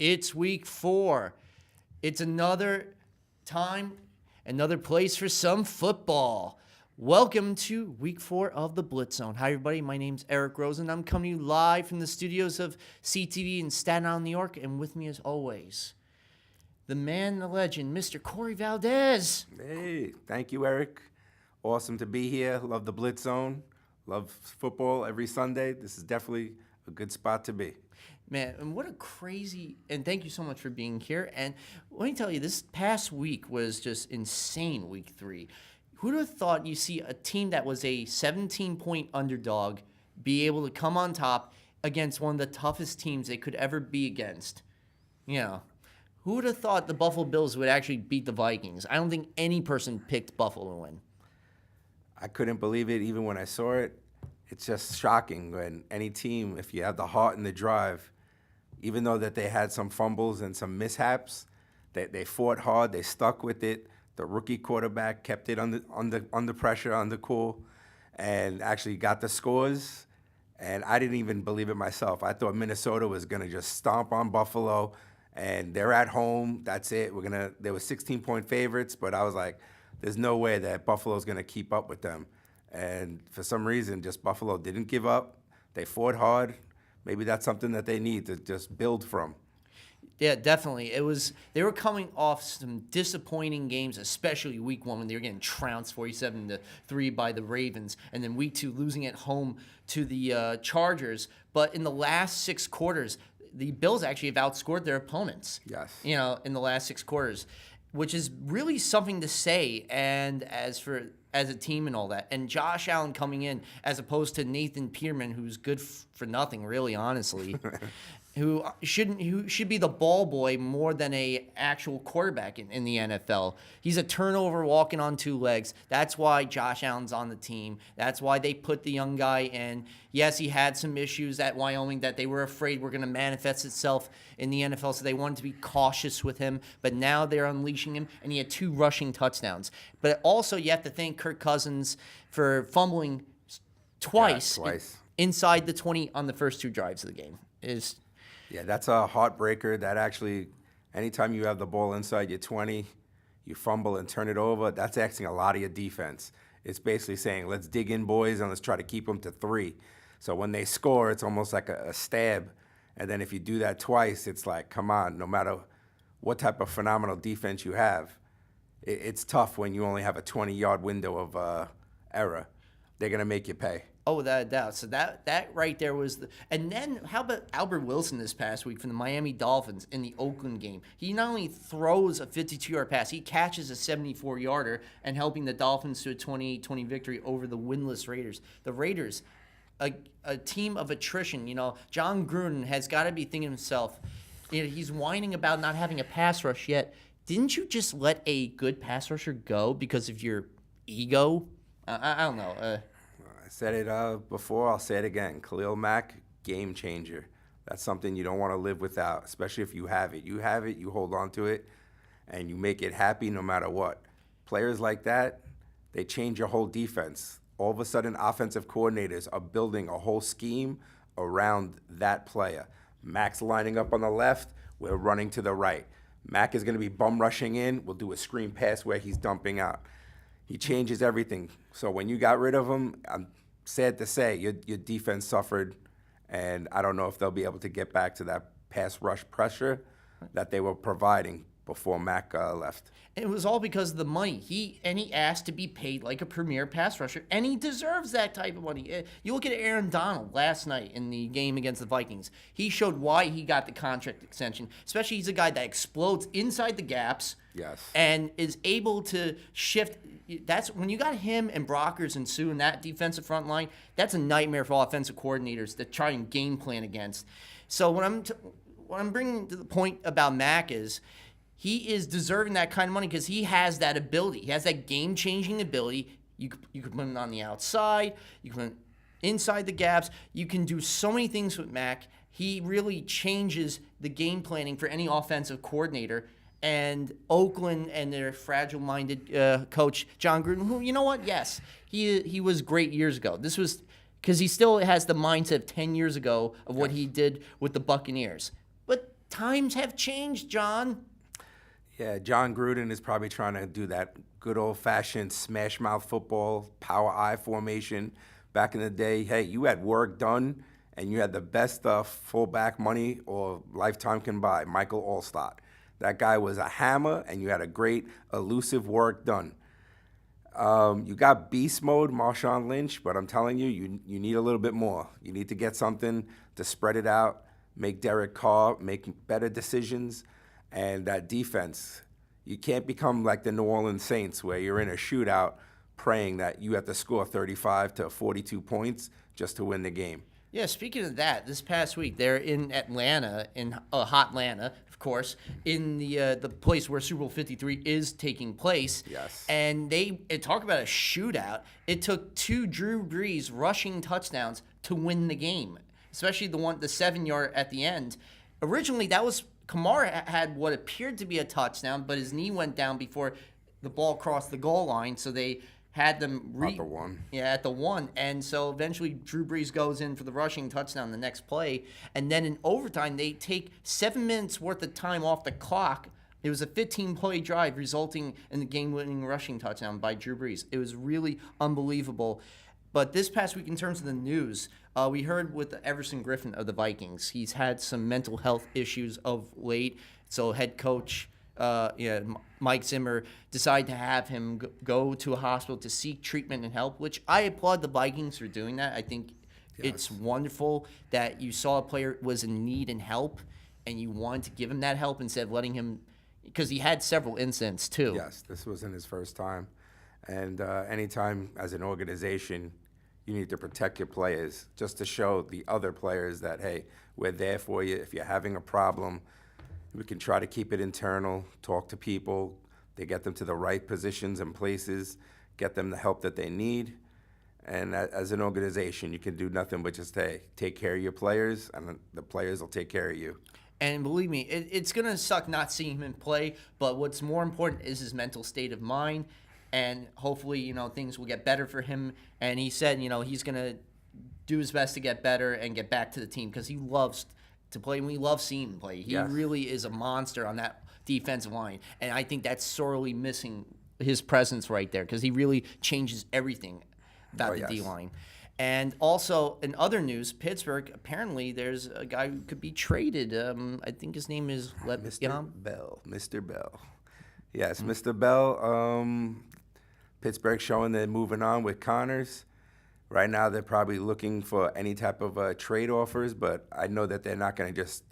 It's week 4. It's another time, another place for some football. Welcome to week 4 of the Blitz Zone. Hi, everybody. My name's Eric Rosen. I'm coming to you live from the studios of CTV in Staten Island, New York. And with me, as always, the man, the legend, Mr. Corey Valdez. Hey, thank you, Eric. Awesome to be here. Love the Blitz Zone. Love football every Sunday. This is definitely a good spot to be. Man, and what a crazy, and thank you so much for being here. And let me tell you, this past week was just insane, week 3. Who'd have thought you see a team that was a 17-point underdog be able to come on top against one of the toughest teams they could ever be against? You know, who would have thought the Buffalo Bills would actually beat the Vikings? I don't think any person picked Buffalo to win. I couldn't believe it even when I saw it. It's just shocking when any team, if you have the heart and the drive, even though that they had some fumbles and some mishaps, they fought hard, they stuck with it. The rookie quarterback kept it under pressure, under cool, and actually got the scores. And I didn't even believe it myself. I thought Minnesota was going to just stomp on Buffalo, and they're at home. That's it. They were 16-point favorites, but I was like, there's no way that Buffalo's going to keep up with them. And for some reason, just Buffalo didn't give up. They fought hard. Maybe that's something that they need to just build from. Yeah, definitely. They were coming off some disappointing games, especially week 1 when they were getting trounced 47-3 by the Ravens, and then week 2 losing at home to the Chargers. But in the last 6 quarters, the Bills actually have outscored their opponents. Yes. You know, in the last 6 quarters, which is really something to say. And as a team and all that, and Josh Allen coming in as opposed to Nathan Peterman, who's good for nothing, really, honestly. who should be the ball boy more than a actual quarterback in the NFL. He's a turnover walking on 2 legs. That's why Josh Allen's on the team. That's why they put the young guy in. Yes, he had some issues at Wyoming that they were afraid were going to manifest itself in the NFL, so they wanted to be cautious with him. But now they're unleashing him, and he had 2 rushing touchdowns. But also, you have to thank Kirk Cousins for fumbling twice. Inside the 20 on the first 2 drives of the game. Yeah, that's a heartbreaker. That actually, anytime you have the ball inside your 20, you fumble and turn it over, that's asking a lot of your defense. It's basically saying, let's dig in, boys, and let's try to keep them to 3. So when they score, it's almost like a stab. And then if you do that twice, it's like, come on, no matter what type of phenomenal defense you have, it's tough when you only have a 20-yard window of error. They're going to make you pay. Oh, without a doubt. So that right there was and then how about Albert Wilson this past week from the Miami Dolphins in the Oakland game? He not only throws a 52-yard pass, he catches a 74-yarder and helping the Dolphins to a 28-20 victory over the winless Raiders. The Raiders, a team of attrition. You know, John Gruden has got to be thinking to himself, you know, he's whining about not having a pass rush yet. Didn't you just let a good pass rusher go because of your ego? I don't know. I said it before, I'll say it again. Khalil Mack, game changer. That's something you don't want to live without, especially if you have it. You have it, you hold on to it, and you make it happy no matter what. Players like that, they change your whole defense. All of a sudden, offensive coordinators are building a whole scheme around that player. Mack's lining up on the left, we're running to the right. Mack is going to be bum rushing in, we'll do a screen pass where he's dumping out. He changes everything. So when you got rid of him, I'm sad to say, your defense suffered, and I don't know if they'll be able to get back to that pass rush pressure that they were providing before Mack left. It was all because of the money. He asked to be paid like a premier pass rusher, and he deserves that type of money. You look at Aaron Donald last night in the game against the Vikings. He showed why he got the contract extension, especially he's a guy that explodes inside the gaps. Yes. And is able to shift. That's when you got him and Brockers and Sue in that defensive front line. That's a nightmare for offensive coordinators to try and game plan against. So what I'm bringing to the point about Mack is he is deserving that kind of money because he has that ability. He has that game-changing ability. You can put him on the outside. You can put him inside the gaps. You can do so many things with Mack. He really changes the game planning for any offensive coordinator. And Oakland and their fragile-minded coach, John Gruden, who, you know what? Yes, he was great years ago. This was because he still has the mindset of 10 years ago of what he did with the Buccaneers. But times have changed, John. Yeah, John Gruden is probably trying to do that good old-fashioned smash mouth football, power I formation. Back in the day, hey, you had work done, and you had the best fullback money or lifetime can buy, Michael Allstott. That guy was a hammer, and you had a great elusive work done. You got beast mode, Marshawn Lynch, but I'm telling you, you need a little bit more. You need to get something to spread it out, make Derek Carr make better decisions, and that defense. You can't become like the New Orleans Saints where you're in a shootout praying that you have to score 35 to 42 points just to win the game. Yeah, speaking of that, this past week they're in Atlanta, in hot Atlanta, of course, in the place where Super Bowl 53 is taking place. Yes. And talk about a shootout. It took 2 Drew Brees rushing touchdowns to win the game, especially the 7-yard at the end. Originally, that was Kamara had what appeared to be a touchdown, but his knee went down before the ball crossed the goal line, so they had them At the 1. Yeah, at the 1. And so eventually Drew Brees goes in for the rushing touchdown the next play. And then in overtime, they take 7 minutes worth of time off the clock. It was a 15-play drive resulting in the game-winning rushing touchdown by Drew Brees. It was really unbelievable. But this past week, in terms of the news, we heard with Everson Griffin of the Vikings. He's had some mental health issues of late. So head coach Mike Zimmer decided to have him go to a hospital to seek treatment and help, which I applaud the Vikings for doing that. I think it's wonderful that you saw a player was in need and help, and you wanted to give him that help instead of letting him, because he had several incidents too. Yes, this wasn't his first time. And anytime as an organization, you need to protect your players just to show the other players that, hey, we're there for you. If you're having a problem, we can try to keep it internal, talk to people, they get them to the right positions and places, get them the help that they need. And as an organization, you can do nothing but just take care of your players, and the players will take care of you. And believe me, it's going to suck not seeing him play, but what's more important is his mental state of mind, and hopefully, things will get better for him. And he said, he's going to do his best to get better and get back to the team because he loves to play, and we love seeing him play. He really is a monster on that defensive line, and I think that's sorely missing his presence right there because he really changes everything about the D-line. And also, in other news, Pittsburgh, apparently there's a guy who could be traded. I think his name is Mr. Bell. Mr. Bell. Yes, Mr. Bell. Pittsburgh showing they're moving on with Connors. Right now, they're probably looking for any type of trade offers, but I know that they're not going to just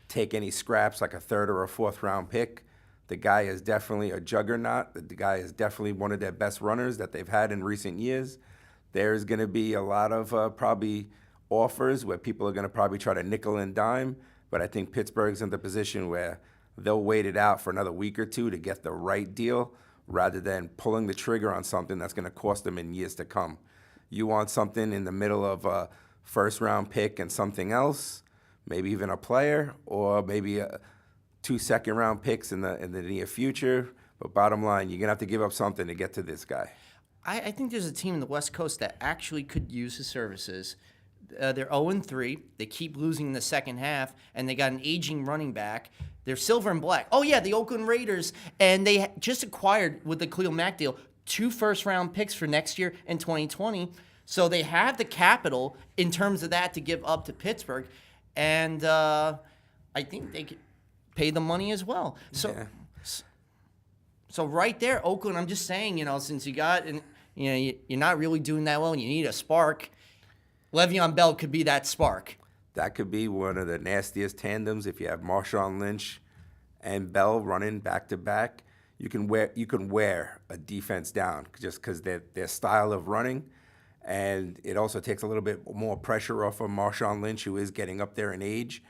take any scraps like a 3rd or a 4th round pick. The guy is definitely a juggernaut. The guy is definitely one of their best runners that they've had in recent years. There's going to be a lot of probably offers where people are going to probably try to nickel and dime, but I think Pittsburgh's in the position where they'll wait it out for another week or two to get the right deal rather than pulling the trigger on something that's going to cost them in years to come. You want something in the middle of a 1st-round pick and something else, maybe even a player, or maybe 2 second-round picks in the near future. But bottom line, you're going to have to give up something to get to this guy. I think there's a team in the West Coast that actually could use his services. They're 0-3. They keep losing in the second half, and they got an aging running back. They're silver and black. Oh, yeah, the Oakland Raiders. And they just acquired, with the Khalil Mack deal, 2 first-round picks for next year in 2020. So they have the capital in terms of that to give up to Pittsburgh. And I think they could pay the money as well. So right there, Oakland, I'm just saying, since you got, you're not really doing that well and you need a spark, Le'Veon Bell could be that spark. That could be one of the nastiest tandems if you have Marshawn Lynch and Bell running back-to-back. You can wear a defense down just because their style of running, and it also takes a little bit more pressure off of Marshawn Lynch, who is getting up there in age.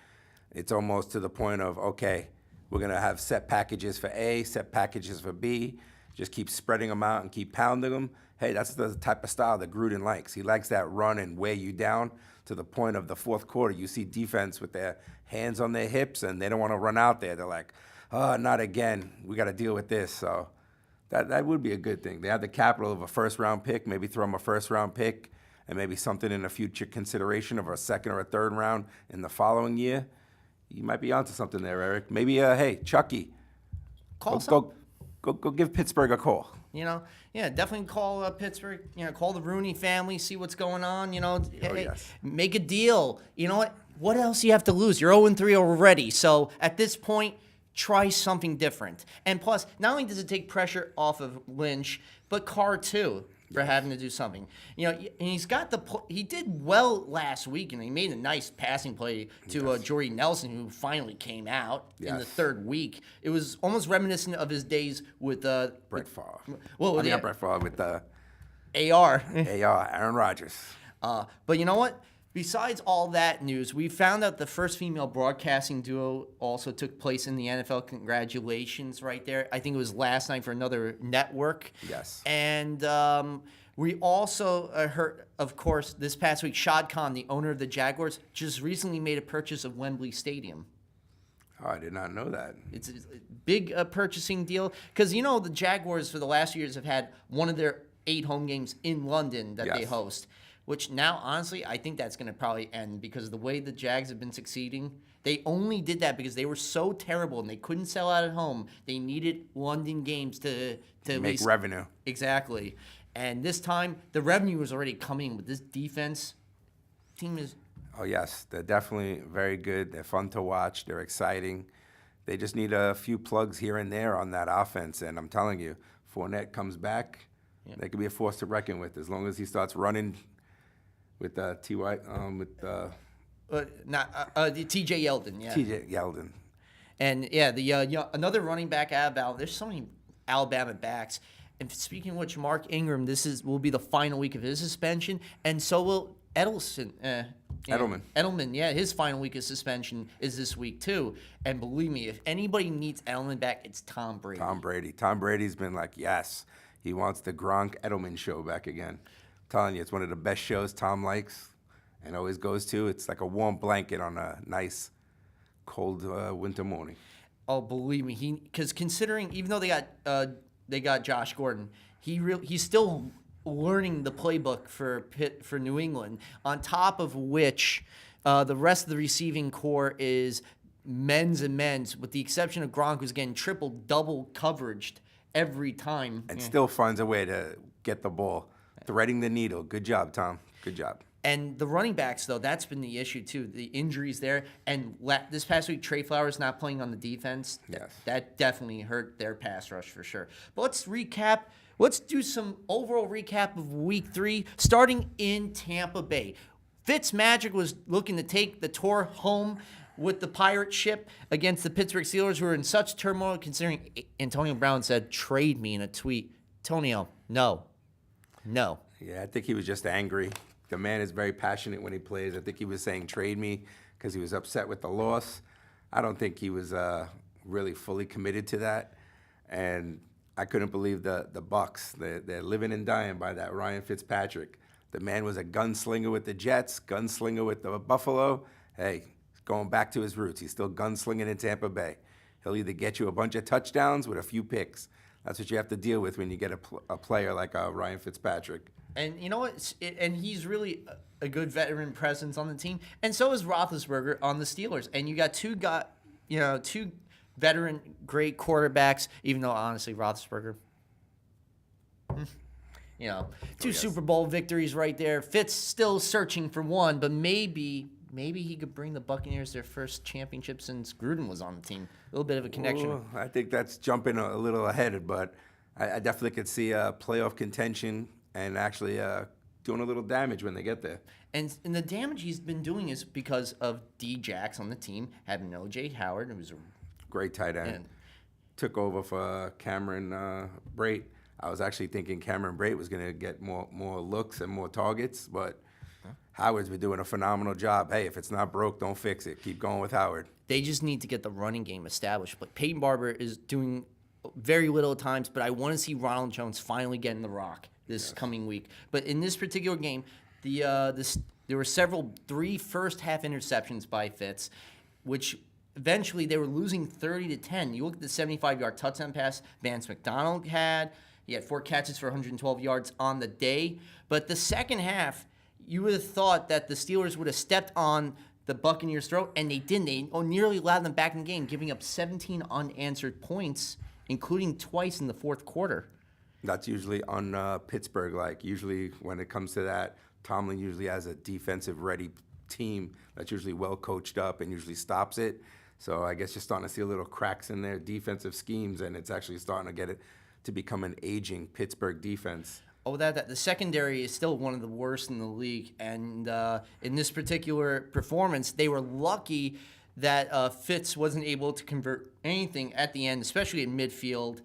It's almost to the point of, okay, we're going to have set packages for A, set packages for B, just keep spreading them out and keep pounding them. Hey, that's the type of style that Gruden likes. He likes that run and wear you down to the point of the 4th quarter. You see defense with their hands on their hips, and they don't want to run out there. They're like, oh, not again. We got to deal with this. So that would be a good thing. They have the capital of a 1st-round pick, maybe throw them a 1st-round pick, and maybe something in a future consideration of a 2nd or a 3rd round in the following year. You might be onto something there, Eric. Maybe, hey, Chucky, go give Pittsburgh a call. Definitely call Pittsburgh. Call the Rooney family, see what's going on. Yes. Make a deal. You know what? What else do you have to lose? You're 0-3 already. So at this point, try something different. And plus, not only does it take pressure off of Lynch, but Carr too, for having to do something. And he's got he did well last week, and he made a nice passing play to Jordy Nelson, who finally came out in the third week. It was almost reminiscent of his days with Brett Favre. Not Brett Favre, with AR. Aaron Rodgers. But you know what? Besides all that news, we found out the first female broadcasting duo also took place in the NFL. Congratulations right there. I think it was last night for another network. Yes. And we also heard, of course, this past week, Shad Khan, the owner of the Jaguars, just recently made a purchase of Wembley Stadium. Oh, I did not know that. It's a big purchasing deal because, the Jaguars for the last few years have had one of their 8 home games in London that they host. Which now, honestly, I think that's going to probably end because of the way the Jags have been succeeding. They only did that because they were so terrible and they couldn't sell out at home. They needed London games to make revenue. Exactly. And this time, the revenue was already coming with this defense. Team is... Oh, yes. They're definitely very good. They're fun to watch. They're exciting. They just need a few plugs here and there on that offense. And I'm telling you, Fournette comes back, they could be a force to reckon with as long as he starts running... With T.Y. The T.J. Yeldon, yeah. T.J. Yeldon. And, another running back out of Alabama. There's so many Alabama backs. And speaking of which, Mark Ingram, will be the final week of his suspension. And so will Edelman. Edelman, his final week of suspension is this week, too. And believe me, if anybody needs Edelman back, it's Tom Brady. Tom Brady's been like, yes, he wants the Gronk Edelman show back again. Telling you, it's one of the best shows Tom likes and always goes to. It's like a warm blanket on a nice, cold winter morning. Oh, believe me, because considering even though they got Josh Gordon, he's still learning the playbook for New England. On top of which, the rest of the receiving core is men's, with the exception of Gronk, who's getting double coveraged every time, and still finds a way to get the ball. Threading the needle. Good job, Tom. Good job. And the running backs, though, that's been the issue, too. The injuries there. And this past week, Trey Flowers not playing on the defense. Yes. That definitely hurt their pass rush for sure. But let's recap. Let's do some overall recap of Week 3, starting in Tampa Bay. Fitzmagic was looking to take the tour home with the pirate ship against the Pittsburgh Steelers, who are in such turmoil, considering Antonio Brown said, trade me in a tweet. Antonio, no. Yeah, I think he was just angry. The man is very passionate when he plays. I think he was saying trade me because he was upset with the loss. I don't think he was really fully committed to that. And I couldn't believe the Bucs. They're living and dying by that Ryan Fitzpatrick. The man was a gunslinger with the Jets, gunslinger with the Buffalo. Hey, he's going back to his roots. He's still gunslinging in Tampa Bay. He'll either get you a bunch of touchdowns with a few picks. That's what you have to deal with when you get a player like Ryan Fitzpatrick. And you know what? And he's really a good veteran presence on the team. And so is Roethlisberger on the Steelers. And you got two veteran great quarterbacks. Even though honestly, Roethlisberger, two Super Bowl victories right there. Fitz still searching for one, but maybe he could bring the Buccaneers their first championship since Gruden was on the team. A little bit of a connection. Well, I think that's jumping a little ahead, but I definitely could see a playoff contention and actually doing a little damage when they get there. And the damage he's been doing is because of D-Jax on the team, having O.J. Howard, who was a great tight end. Took over for Cameron Brate. I was actually thinking Cameron Brate was going to get more looks and more targets, but Howard's been doing a phenomenal job. Hey, if it's not broke, don't fix it. Keep going with Howard. They just need to get the running game established. But Peyton Barber is doing very little at times, but I want to see Ronald Jones finally getting the rock this coming week. But in this particular game, there were 3 first-half interceptions by Fitz, which eventually they were losing 30-10. You look at the 75-yard touchdown pass Vance McDonald had. He had 4 catches for 112 yards on the day. But the second half, you would have thought that the Steelers would have stepped on the Buccaneers' throat, and they didn't. They nearly allowed them back in the game, giving up 17 unanswered points, including twice in the fourth quarter. That's usually on Pittsburgh. Like, usually when it comes to that, Tomlin usually has a defensive-ready team that's usually well coached up and usually stops it. So I guess you're starting to see a little cracks in their defensive schemes, and it's actually starting to get it to become an aging Pittsburgh defense. Oh, that the secondary is still one of the worst in the league, and in this particular performance, they were lucky that Fitz wasn't able to convert anything at the end, especially in midfield,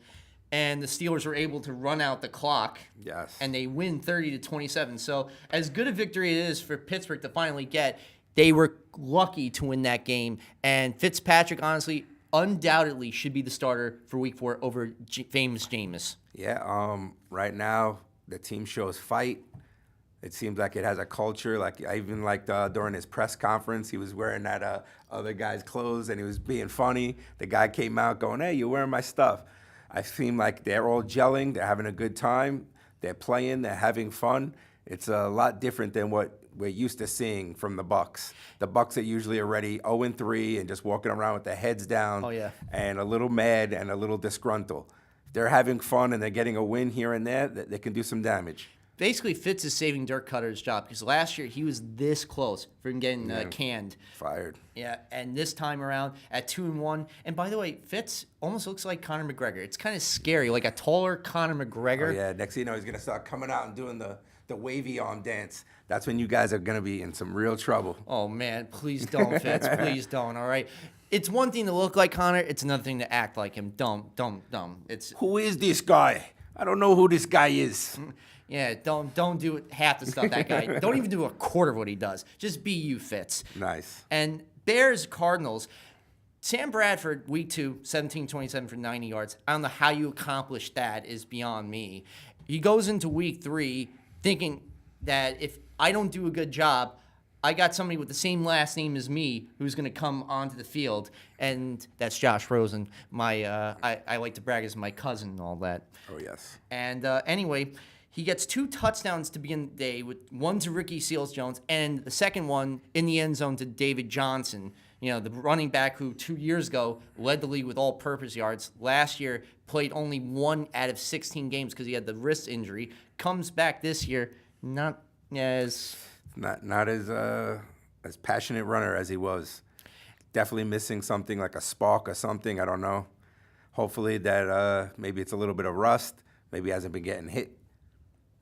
and the Steelers were able to run out the clock. Yes. And they win 30-27. So as good a victory it is for Pittsburgh to finally get, they were lucky to win that game, and Fitzpatrick, honestly, undoubtedly should be the starter for Week 4 over famous Jameis. Yeah, right now the team shows fight. It seems like it has a culture. Like, I even liked during his press conference, he was wearing that other guy's clothes and he was being funny. The guy came out going, "Hey, you're wearing my stuff." I seem like they're all gelling. They're having a good time. They're playing. They're having fun. It's a lot different than what we're used to seeing from the Bucs. The Bucs are usually already 0-3 and just walking around with their heads down. Oh, yeah. And a little mad and a little disgruntled. They're having fun and they're getting a win here and there. They can do some damage. Basically, Fitz is saving Dirk Cutter's job because last year he was this close from getting canned. Fired. Yeah, and this time around at 2-1. And by the way, Fitz almost looks like Conor McGregor. It's kind of scary, like a taller Conor McGregor. Oh, yeah. Next thing you know, he's going to start coming out and doing the wavy arm dance. That's when you guys are going to be in some real trouble. Oh, man, please don't, Fitz. Please don't, all right? It's one thing to look like Conor. It's another thing to act like him. Dumb. Who is this guy? I don't know who this guy is. Yeah, don't do half the stuff that guy. Don't even do a quarter of what he does. Just be you, Fitz. Nice. And Bears Cardinals. Sam Bradford, week 2, 17-27 for 90 yards. I don't know how you accomplished that is beyond me. He goes into week 3 thinking that if I don't do a good job, I got somebody with the same last name as me who's going to come onto the field, and that's Josh Rosen. I like to brag as my cousin and all that. Oh, yes. And anyway, he gets 2 touchdowns to begin the day, with one to Ricky Seals-Jones and the second one in the end zone to David Johnson, the running back who 2 years ago led the league with all-purpose yards. Last year played only 1 out of 16 games because he had the wrist injury. Comes back this year, not as passionate runner as he was. Definitely missing something like a spark or something. I don't know. Hopefully that maybe it's a little bit of rust. Maybe he hasn't been getting hit.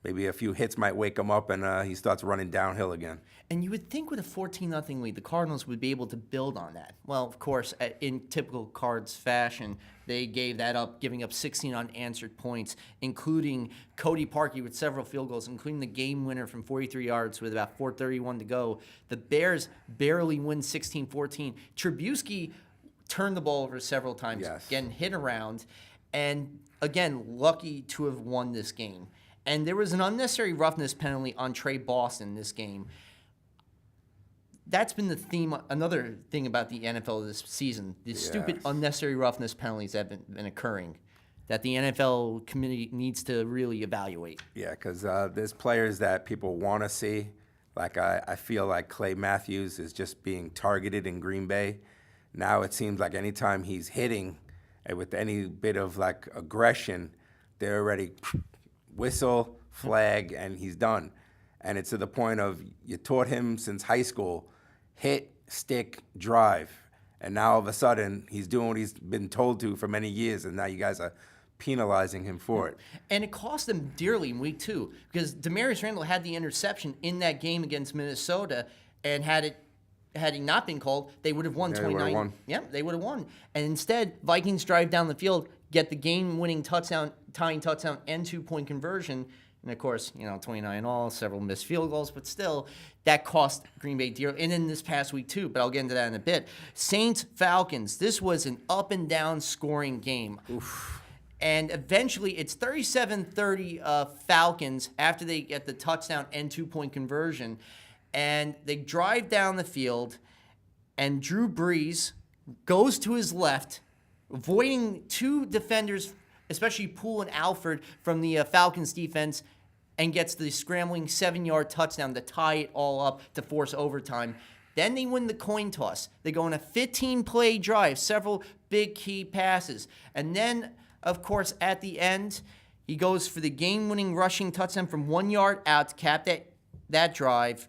Maybe a few hits might wake him up and he starts running downhill again. And you would think with a 14-0 lead, the Cardinals would be able to build on that. Well, of course, in typical Cards fashion, they gave that up, giving up 16 unanswered points, including Cody Parkey with several field goals, including the game winner from 43 yards with about 4:31 to go. The Bears barely win 16-14. Trubisky turned the ball over several times, yes, getting hit around, and again, lucky to have won this game. And there was an unnecessary roughness penalty on Trey Boston this game. That's been the theme. Another thing about the NFL this season, the stupid unnecessary roughness penalties that have been occurring that the NFL committee needs to really evaluate. Yeah, because there's players that people want to see. Like I feel like Clay Matthews is just being targeted in Green Bay. Now it seems like anytime he's hitting with any bit of like aggression, they're already whistle, flag, and he's done. And it's to the point of you taught him since high school, hit, stick, drive. And now all of a sudden he's doing what he's been told to for many years, and now you guys are penalizing him for it. And it cost them dearly in week 2 because Demarius Randall had the interception in that game against Minnesota, and had he not been called, they would have won 29. Yeah, they would have won. And instead, Vikings drive down the field, get the game-winning touchdown, tying touchdown, and 2-point conversion. And, of course, 29 all, several missed field goals. But still, that cost Green Bay dear. And then this past week, too. But I'll get into that in a bit. Saints-Falcons. This was an up-and-down scoring game. Oof. And eventually, it's 37-30 Falcons after they get the touchdown and 2-point conversion. And they drive down the field, and Drew Brees goes to his left, avoiding 2 defenders, especially Poole and Alford from the Falcons defense, and gets the scrambling 7-yard touchdown to tie it all up to force overtime. Then they win the coin toss. They go on a 15-play drive, several big key passes. And then, of course, at the end, he goes for the game-winning rushing touchdown from 1 yard out to cap that drive,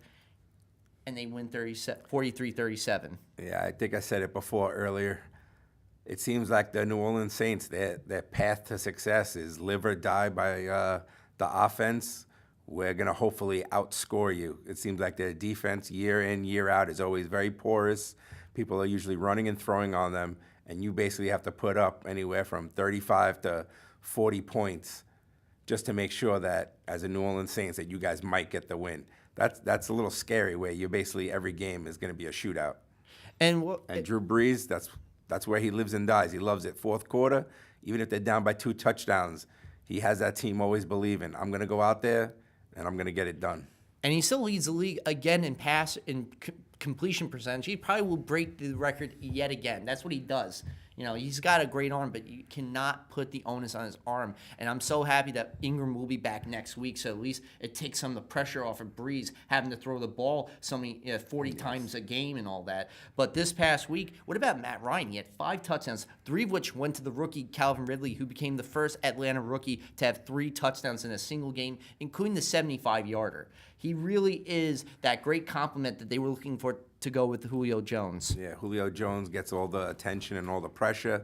and they win 43-37. Yeah, I think I said it before earlier. It seems like the New Orleans Saints, their path to success is live or die by the offense. We're going to hopefully outscore you. It seems like their defense year in, year out is always very porous. People are usually running and throwing on them, and you basically have to put up anywhere from 35 to 40 points just to make sure that, as a New Orleans Saints, that you guys might get the win. That's a little scary, where you basically every game is going to be a shootout. And Drew Brees, that's where he lives and dies. He loves it. Fourth quarter, even if they're down by 2 touchdowns, he has that team always believing, I'm going to go out there and I'm going to get it done. And he still leads the league again in completion percentage. He probably will break the record yet again. That's what he does. You know, he's got a great arm, but you cannot put the onus on his arm. And I'm so happy that Ingram will be back next week, so at least it takes some of the pressure off of Breeze having to throw the ball 40 times a game and all that. But this past week, what about Matt Ryan? He had 5 touchdowns, 3 of which went to the rookie Calvin Ridley, who became the first Atlanta rookie to have 3 touchdowns in a single game, including the 75-yarder. He really is that great compliment that they were looking for to go with Julio Jones. Yeah, Julio Jones gets all the attention and all the pressure,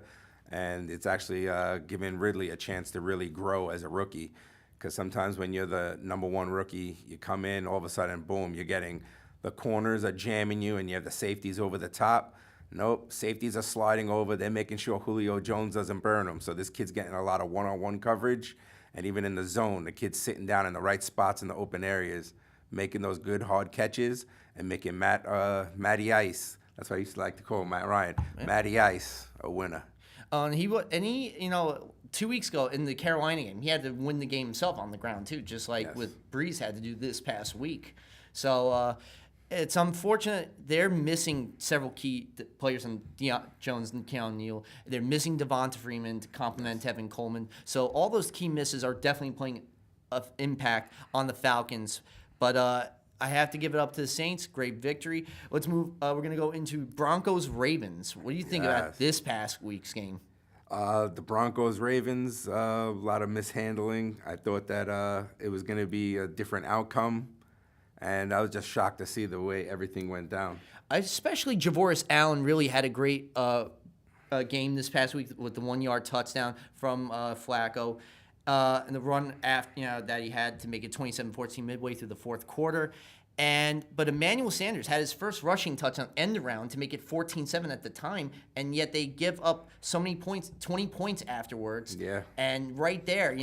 and it's actually giving Ridley a chance to really grow as a rookie. Because sometimes when you're the number 1 rookie, you come in, all of a sudden, boom, you're getting the corners are jamming you, and you have the safeties over the top. Nope, safeties are sliding over. They're making sure Julio Jones doesn't burn them. So this kid's getting a lot of one-on-one coverage, and even in the zone, the kid's sitting down in the right spots in the open areas, making those good hard catches and making Matty Ice. That's what I used to like to call him, Matt Ryan. Yeah. Matty Ice, a winner. He 2 weeks ago in the Carolina game, he had to win the game himself on the ground too, just like with Breeze had to do this past week. So it's unfortunate they're missing several key players on Deion Jones and Keanu Neal. They're missing Devonta Freeman to complement Tevin Coleman. So all those key misses are definitely playing an impact on the Falcons. But I have to give it up to the Saints. Great victory. Let's move. We're going to go into Broncos-Ravens. What do you think about this past week's game? The Broncos-Ravens, a lot of mishandling. I thought that it was going to be a different outcome, and I was just shocked to see the way everything went down. Especially Javoris Allen really had a great game this past week with the 1-yard touchdown from Flacco. And the run after that he had to make it 27-14 midway through the fourth quarter. But Emmanuel Sanders had his first rushing touchdown end around to make it 14-7 at the time, and yet they give up so many points, 20 points afterwards. Yeah. And right there,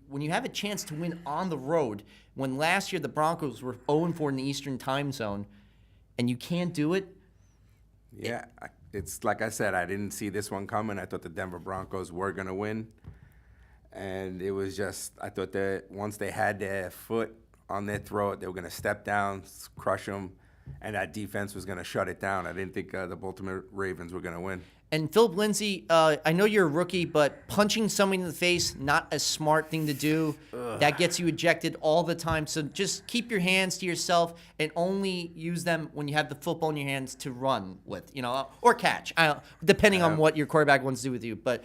when you have a chance to win on the road, when last year the Broncos were 0-4 in the Eastern time zone, and you can't do it. Yeah, it's like I said, I didn't see this one coming. I thought the Denver Broncos were going to win. And it was just, I thought that once they had their foot on their throat, they were going to step down, crush them, and that defense was going to shut it down. I didn't think the Baltimore Ravens were going to win. And Philip Lindsay, I know you're a rookie, but punching somebody in the face, not a smart thing to do. That gets you ejected all the time. So just keep your hands to yourself and only use them when you have the football in your hands to run with, or catch, depending on what your quarterback wants to do with you. But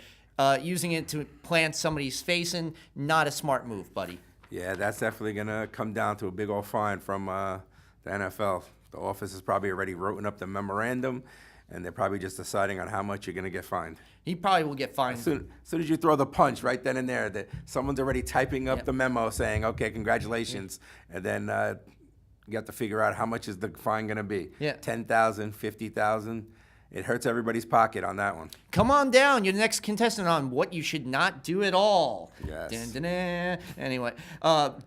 using it to plant somebody's face in, not a smart move, buddy. Yeah, that's definitely going to come down to a big old fine from the NFL. The office is probably already written up the memorandum, and they're probably just deciding on how much you're going to get fined. He probably will get fined. As soon as you throw the punch right then and there, someone's already typing up the memo saying, okay, congratulations. And then you have to figure out how much is the fine going to be. Yeah. $10,000, $50,000. It hurts everybody's pocket on that one. Come on down. You're the next contestant on what you should not do at all. Yes. Dun, dun, dun. Anyway,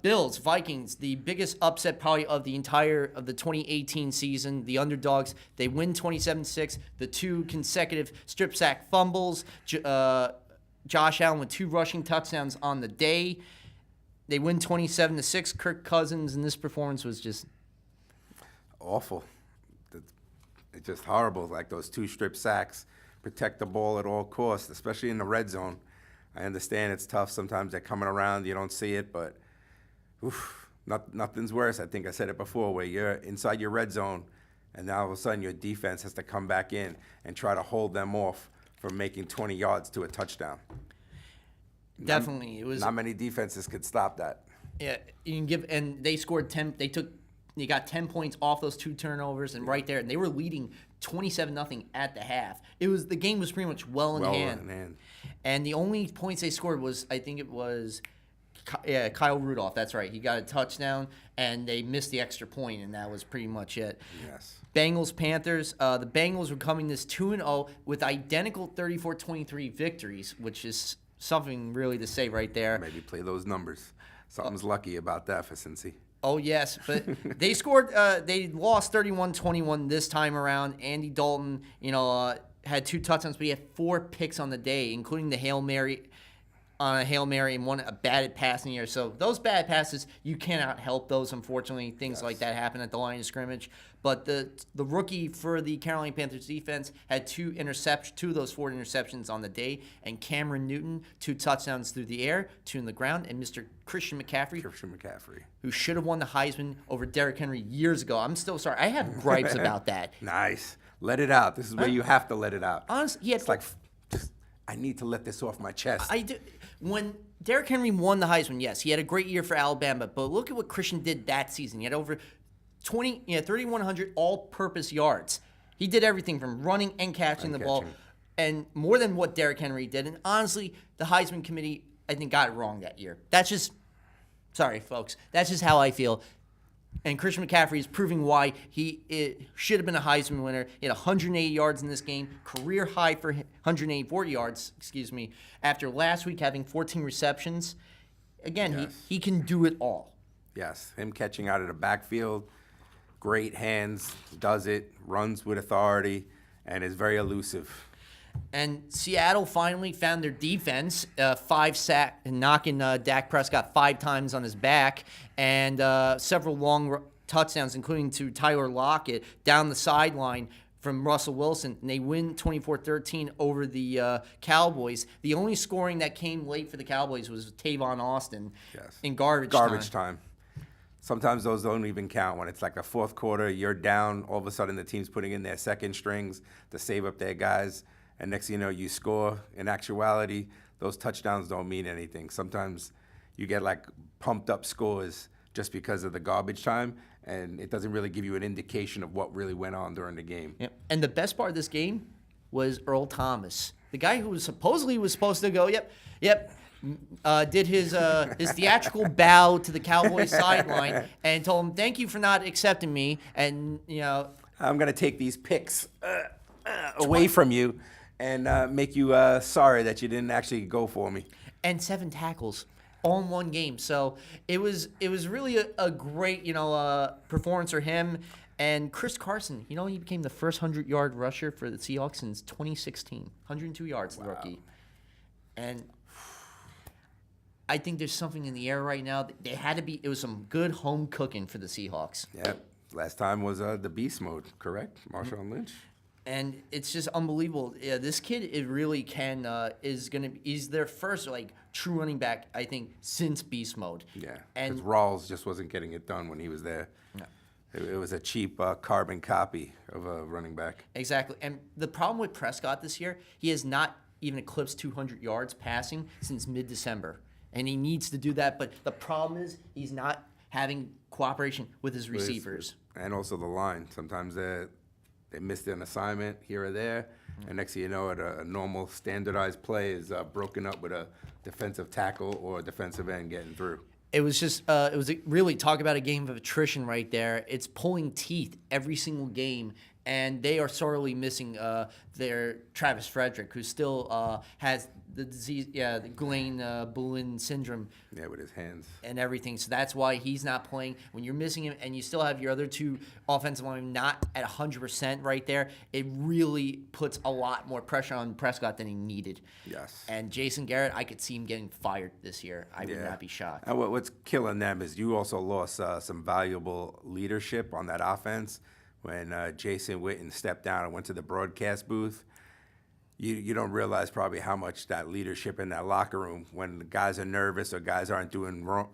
Bills, Vikings, the biggest upset probably of the 2018 season. The underdogs, they win 27-6. The 2 consecutive strip sack fumbles. Josh Allen with 2 rushing touchdowns on the day. They win 27-6. Kirk Cousins in this performance was just awful. It's just horrible, like those 2 strip sacks. Protect the ball at all costs, especially in the red zone. I understand it's tough. Sometimes they're coming around, you don't see it, but nothing's worse. I think I said it before, where you're inside your red zone and now all of a sudden your defense has to come back in and try to hold them off from making 20 yards to a touchdown. Definitely, it was Not many defenses could stop that. Yeah, you can give, and they scored 10. They got 10 points off those 2 turnovers, and right there, and they were leading 27-0 at the half. The game was pretty much well in hand. And the only points they scored was, I think it was, Kyle Rudolph. That's right. He got a touchdown, and they missed the extra point, and that was pretty much it. Yes. Bengals Panthers. The Bengals were coming this 2-0 with identical 34-23 victories, which is something really to say right there. Maybe play those numbers. Something's lucky about that for Cincy. Oh, yes, but they scored. They lost 31-21 this time around. Andy Dalton, had 2 touchdowns, but he had 4 picks on the day, including the Hail Mary and a bad pass in the air. So those bad passes, you cannot help those, unfortunately. Things like that happen at the line of scrimmage. But the rookie for the Carolina Panthers defense had 2 of those 4 interceptions on the day. And Cameron Newton, 2 touchdowns through the air, 2 in the ground. And Mr. Christian McCaffrey, who should have won the Heisman over Derrick Henry years ago. I'm still sorry. I have gripes about that. Nice. Let it out. This is where you have to let it out. Honestly, it's like, I need to let this off my chest. I do. When Derrick Henry won the Heisman, yes, he had a great year for Alabama, but look at what Christian did that season. He had over 3,100 all-purpose yards. He did everything from running and catching the ball, and more than what Derrick Henry did. And honestly, the Heisman committee, I think, got it wrong that year. That's just, sorry, folks. That's just how I feel. And Christian McCaffrey is proving why he should have been a Heisman winner. He had 180 yards in this game, career high for 184 yards, after last week having 14 receptions. Again, yes. he can do it all. Yes, him catching out of the backfield, great hands, does it, runs with authority, and is very elusive. And Seattle finally found their defense, 5 sack, and knocking Dak Prescott 5 times on his back, and several long touchdowns, including to Tyler Lockett down the sideline from Russell Wilson. And they win 24-13 over the Cowboys. The only scoring that came late for the Cowboys was Tavon Austin in garbage time. Sometimes those don't even count. When it's like a fourth quarter, you're down, all of a sudden the team's putting in their second strings to save up their guys. And next thing you know, you score. In actuality, those touchdowns don't mean anything. Sometimes you get like pumped up scores just because of the garbage time, and it doesn't really give you an indication of what really went on during the game. Yep. And the best part of this game was Earl Thomas, the guy who was supposed to go, did his theatrical bow to the Cowboys sideline and told him, "Thank you for not accepting me." And I'm gonna take these picks away from you and make you sorry that you didn't actually go for me. And 7 tackles all in one game. So it was really a great performance for him. And Chris Carson, he became the first 100-yard rusher for the Seahawks since 2016. 102 yards, the rookie. And I think there's something in the air right now. It was some good home cooking for the Seahawks. Yeah. Last time was the beast mode, correct? Marshawn Lynch. And it's just unbelievable. Yeah, this kid, it really he's their first true running back, I think, since beast mode. Yeah, because Rawls just wasn't getting it done when he was there. No. It was a cheap carbon copy of a running back. Exactly. And the problem with Prescott this year, he has not even eclipsed 200 yards passing since mid-December. And he needs to do that. But the problem is he's not having cooperation with his receivers. And also the line. Sometimes they missed an assignment here or there, and next thing you know, a normal standardized play is broken up with a defensive tackle or a defensive end getting through. It was just, really talk about a game of attrition right there. It's pulling teeth every single game, and they are sorely missing their Travis Frederick, who still has the disease, the Guillain-Barré syndrome. Yeah, with his hands. And everything. So that's why he's not playing. When you're missing him and you still have your other 2 offensive linemen not at 100% right there, it really puts a lot more pressure on Prescott than he needed. Yes. And Jason Garrett, I could see him getting fired this year. I would not be shocked. And what's killing them is you also lost some valuable leadership on that offense when Jason Witten stepped down and went to the broadcast booth. You don't realize probably how much that leadership in that locker room, when the guys are nervous or guys aren't doing right,